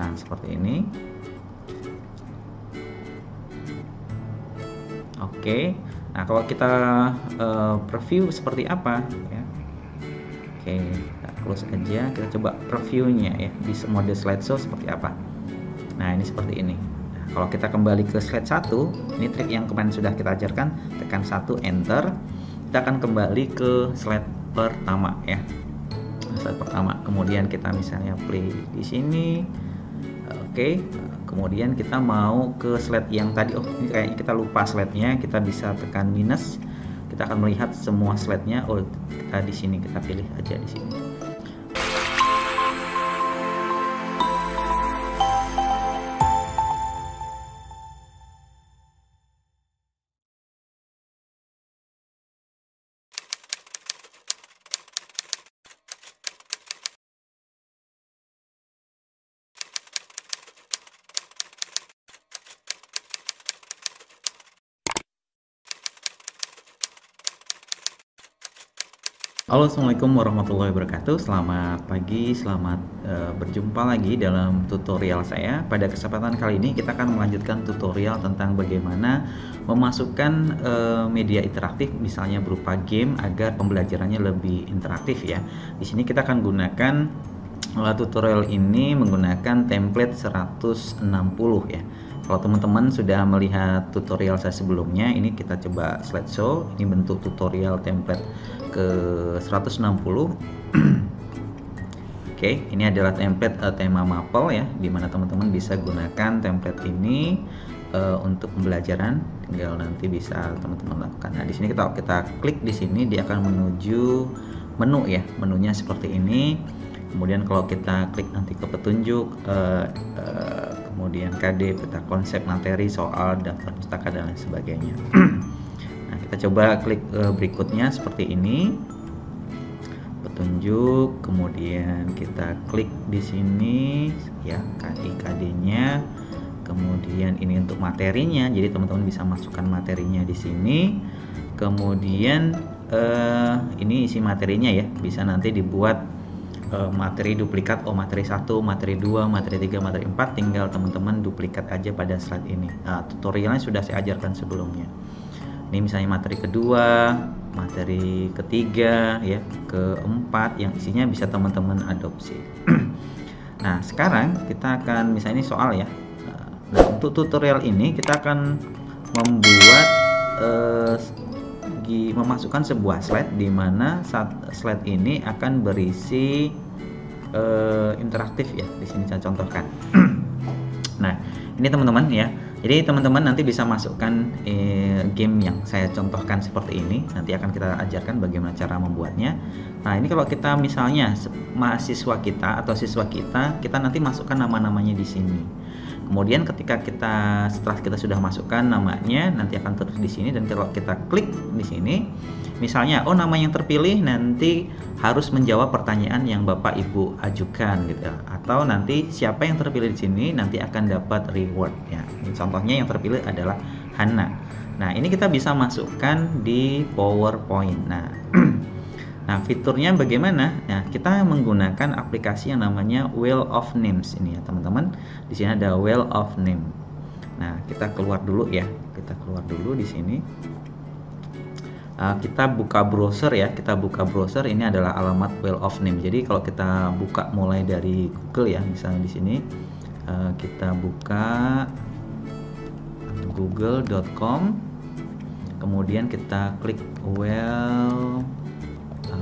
Nah, seperti ini. Oke. Nah, kalau kita preview seperti apa ya? Oke, kita close aja. Kita coba previewnya ya di mode slideshow seperti apa. Nah, ini seperti ini. Nah, kalau kita kembali ke slide 1, ini trik yang kemarin sudah kita ajarkan, tekan 1 enter. Kita akan kembali ke slide pertama ya. Slide pertama. Kemudian kita misalnya play di sini. Oke. Kemudian kita mau ke slide yang tadi. Oh, ini kayaknya kita lupa slide-nya. Kita bisa tekan minus. Kita akan melihat semua slide-nya. Oh, kita di sini, kita pilih aja di sini. Halo, assalamualaikum warahmatullahi wabarakatuh. Selamat pagi, selamat berjumpa lagi dalam tutorial saya. Pada kesempatan kali ini kita akan melanjutkan tutorial tentang bagaimana memasukkan media interaktif, misalnya berupa game, agar pembelajarannya lebih interaktif ya. Di sini kita akan gunakan tutorial ini menggunakan template 160 ya. Kalau teman-teman sudah melihat tutorial saya sebelumnya, ini kita coba slideshow. Ini bentuk tutorial template ke 160. Oke, ini adalah template tema Maple ya, dimana teman-teman bisa gunakan template ini untuk pembelajaran. Tinggal nanti bisa teman-teman lakukan. Nah, di sini kita klik di sini, dia akan menuju menu ya. Menunya seperti ini. Kemudian kalau kita klik nanti ke petunjuk, kemudian KD, peta konsep, materi, soal, daftar pustaka dan lain sebagainya. Nah, kita coba klik berikutnya seperti ini, petunjuk, kemudian kita klik di sini ya, KD-nya, kemudian ini untuk materinya, jadi teman-teman bisa masukkan materinya di sini. Kemudian ini isi materinya ya, bisa nanti dibuat materi duplikat, materi 1, materi 2, materi 3, materi 4, tinggal teman-teman duplikat aja pada slide ini. Nah, tutorialnya sudah saya ajarkan sebelumnya. Ini misalnya materi kedua, materi ketiga, ya, keempat, yang isinya bisa teman-teman adopsi. Nah, sekarang kita akan, misalnya ini soal ya. Nah, untuk tutorial ini kita akan membuat memasukkan sebuah slide di mana slide ini akan berisi interaktif ya. Di sini saya contohkan. Nah, ini teman-teman ya. Jadi teman-teman nanti bisa masukkan game yang saya contohkan seperti ini. Nanti akan kita ajarkan bagaimana cara membuatnya. Nah, ini kalau kita misalnya mahasiswa kita atau siswa kita nanti masukkan nama-namanya di sini. Kemudian setelah kita sudah masukkan namanya, nanti akan terus di sini, dan kalau kita klik di sini, misalnya nama yang terpilih nanti harus menjawab pertanyaan yang Bapak Ibu ajukan gitu. Atau nanti siapa yang terpilih di sini nanti akan dapat reward ya. Ini contohnya yang terpilih adalah Hana. Nah, ini kita bisa masukkan di PowerPoint. Nah, fiturnya bagaimana? Nah, kita menggunakan aplikasi yang namanya Wheel of Names ini ya, teman-teman. Di sini ada Wheel of Name. Nah, kita keluar dulu ya. Kita keluar dulu di sini. Kita buka browser ya. Kita buka browser, ini adalah alamat Wheel of Name. Jadi kalau kita buka mulai dari Google ya, misalnya di sini kita buka google.com. Kemudian kita klik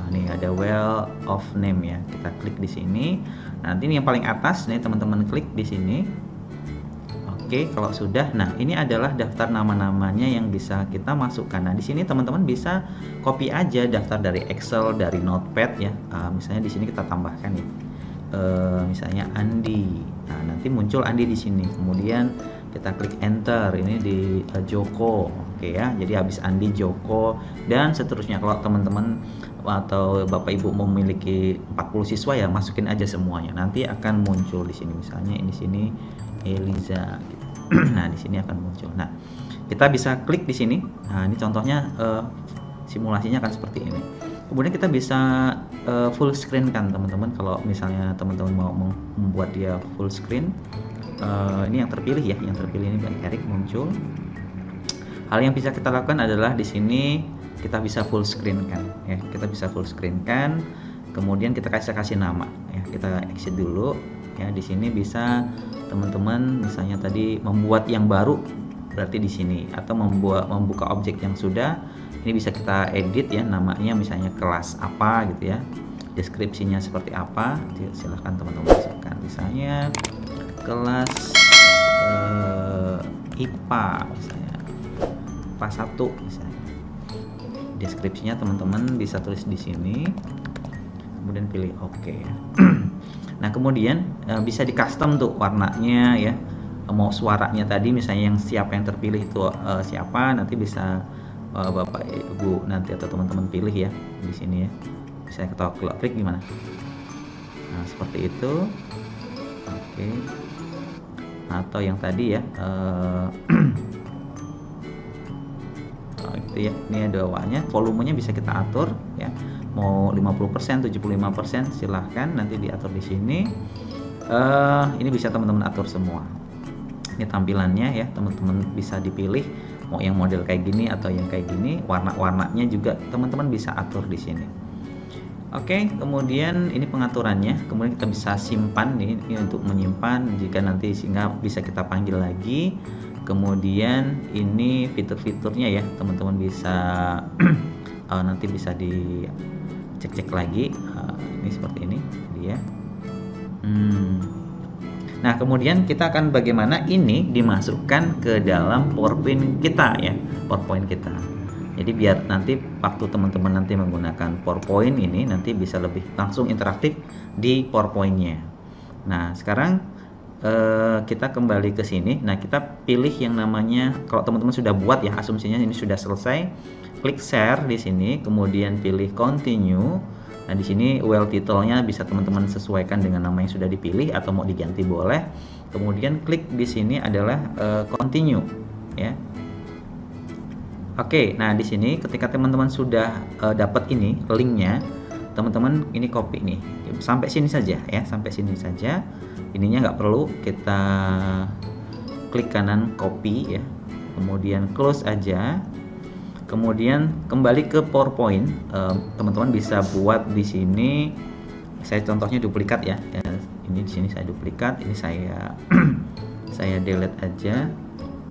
nih ada Wheel of Name ya, kita klik di sini. Nanti ini yang paling atas nih teman-teman klik di sini. Oke, kalau sudah, nah ini adalah daftar nama-namanya yang bisa kita masukkan. Nah, di sini teman-teman bisa copy aja daftar dari Excel, dari Notepad ya. Misalnya di sini kita tambahkan ya, misalnya Andi. Nah, nanti muncul Andi di sini. Kemudian kita klik enter, ini di Joko. Oke ya, jadi habis Andi, Joko, dan seterusnya. Kalau teman-teman atau Bapak Ibu memiliki 40 siswa ya, masukin aja semuanya. Nanti akan muncul di sini, misalnya ini sini Eliza gitu. Nah, di sini akan muncul. Nah, kita bisa klik di sini. Nah, ini contohnya simulasinya akan seperti ini. Kemudian kita bisa full screen kan teman-teman. Kalau misalnya teman-teman mau membuat dia full screen, ini yang terpilih ya, yang terpilih ini Bang Erik muncul. Hal yang bisa kita lakukan adalah di sini kita bisa full screen kan ya, kita bisa full screen kan. Kemudian kita kasih nama ya, kita exit dulu ya. Di sini bisa teman-teman misalnya tadi membuat yang baru, berarti di sini, atau membuka objek yang sudah. Ini bisa kita edit ya, namanya misalnya kelas apa gitu ya, deskripsinya seperti apa, silahkan teman-teman masukkan, misalnya kelas IPA misalnya, IPA 1 misalnya. Deskripsinya teman-teman bisa tulis di sini, kemudian pilih OK. Nah kemudian bisa di custom tuh warnanya ya, mau suaranya tadi misalnya siapa yang terpilih itu siapa, nanti bisa Bapak Ibu nanti atau teman-teman pilih ya di sini ya. Saya klik gimana? Nah seperti itu. Oke. Atau yang tadi ya, gitu ya. Ini ada awalnya, volumenya bisa kita atur ya. Mau 50%, 75% silahkan nanti diatur di sini. Ini bisa teman-teman atur semua. Ini tampilannya ya, teman-teman bisa dipilih mau yang model kayak gini atau yang kayak gini. Warna-warnanya juga teman-teman bisa atur di sini. Oke, kemudian ini pengaturannya. Kemudian kita bisa simpan nih, ini untuk menyimpan jika nanti sehingga bisa kita panggil lagi. Kemudian ini fitur-fiturnya ya, teman-teman bisa nanti bisa dicek-cek lagi. Ini seperti ini dia. Nah kemudian kita akan bagaimana ini dimasukkan ke dalam PowerPoint kita ya, PowerPoint kita. Jadi biar nanti waktu teman-teman nanti menggunakan PowerPoint ini nanti bisa lebih langsung interaktif di PowerPoint-nya. Nah sekarang kita kembali ke sini. Nah kita pilih yang namanya, kalau teman-teman sudah buat ya, asumsinya ini sudah selesai, klik share di sini, kemudian pilih continue. Nah di sini UL title-nya bisa teman-teman sesuaikan dengan nama yang sudah dipilih atau mau diganti boleh. Kemudian klik di sini adalah continue ya. Oke, nah di sini ketika teman-teman sudah dapat ini linknya, teman-teman ini copy nih sampai sini saja ya, sampai sini saja. Ininya nggak perlu, kita klik kanan copy ya, kemudian close aja. Kemudian kembali ke PowerPoint, teman-teman bisa buat di sini. Saya contohnya duplikat ya. Ini di sini saya duplikat, ini saya saya delete aja.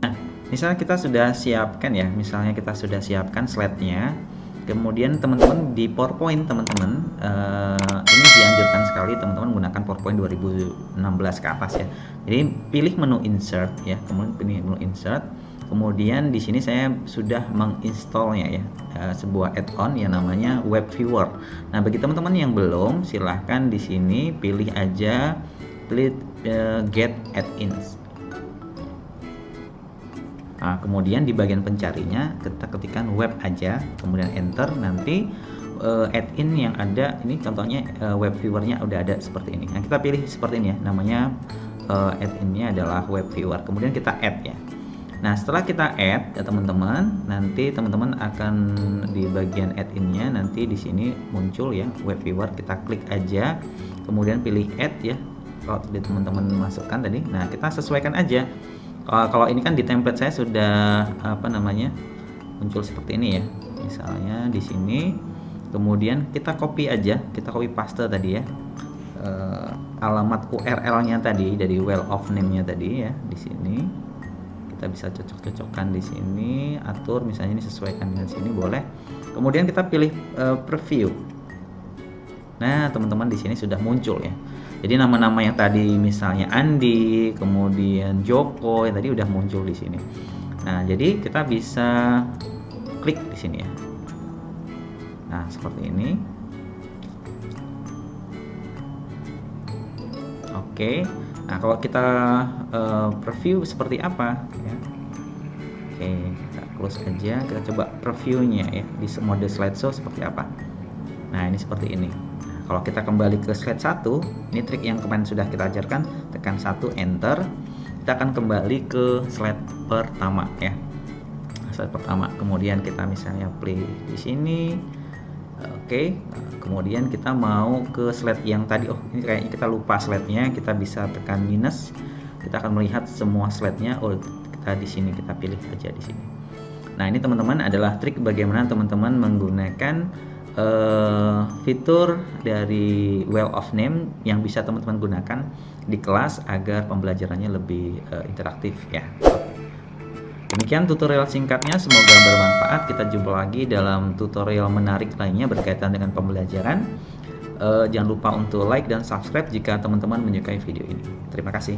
Nah, misalnya kita sudah siapkan ya, misalnya kita sudah siapkan slide-nya. Kemudian teman-teman di PowerPoint teman-teman, ini dianjurkan sekali teman-teman menggunakan PowerPoint 2016 ke atas ya. Jadi pilih menu insert ya, kemudian pilih menu insert. Kemudian di sini saya sudah menginstalnya ya, sebuah add-on yang namanya Web Viewer. Nah, bagi teman-teman yang belum, silahkan di sini pilih aja get add-ins. Nah, kemudian di bagian pencarinya kita ketikkan web aja, kemudian enter, nanti add-in yang ada ini contohnya Web Viewer-nya udah ada seperti ini. Nah, kita pilih seperti ini ya, namanya add-in-nya adalah Web Viewer. Kemudian kita add ya. Nah setelah kita add ya teman-teman, nanti teman-teman akan di bagian add-in-nya nanti di sini muncul ya Web Viewer, kita klik aja, kemudian pilih add ya. Kalau teman-teman masukkan tadi, nah kita sesuaikan aja. Kalau ini kan di template saya sudah apa namanya muncul seperti ini ya, misalnya di sini. Kemudian kita copy aja, kita copy paste tadi ya, alamat URL-nya tadi dari well of name-nya tadi ya di sini. Kita bisa cocok-cocokkan di sini, atur misalnya ini sesuaikan dengan sini boleh. Kemudian kita pilih preview. Nah, teman-teman di sini sudah muncul ya. Jadi nama-nama yang tadi misalnya Andi, kemudian Joko yang tadi udah muncul di sini. Nah, jadi kita bisa klik di sini ya. Nah, seperti ini. Oke. Nah, kalau kita preview seperti apa ya? Oke, kita close aja, kita coba previewnya ya di mode slideshow seperti apa. Nah, ini seperti ini. Nah, kalau kita kembali ke slide 1, ini trik yang kemarin sudah kita ajarkan, tekan 1 enter. Kita akan kembali ke slide pertama ya. Slide pertama. Kemudian kita misalnya play di sini. Oke, kemudian kita mau ke slide yang tadi. Oh, ini kayaknya kita lupa slide-nya. Kita bisa tekan minus. Kita akan melihat semua slide-nya. Oh, kita di sini kita pilih aja di sini. Nah, ini teman-teman adalah trik bagaimana teman-teman menggunakan fitur dari Well of Name yang bisa teman-teman gunakan di kelas agar pembelajarannya lebih interaktif ya. Demikian tutorial singkatnya, semoga bermanfaat. Kita jumpa lagi dalam tutorial menarik lainnya berkaitan dengan pembelajaran. Jangan lupa untuk like dan subscribe jika teman-teman menyukai video ini. Terima kasih.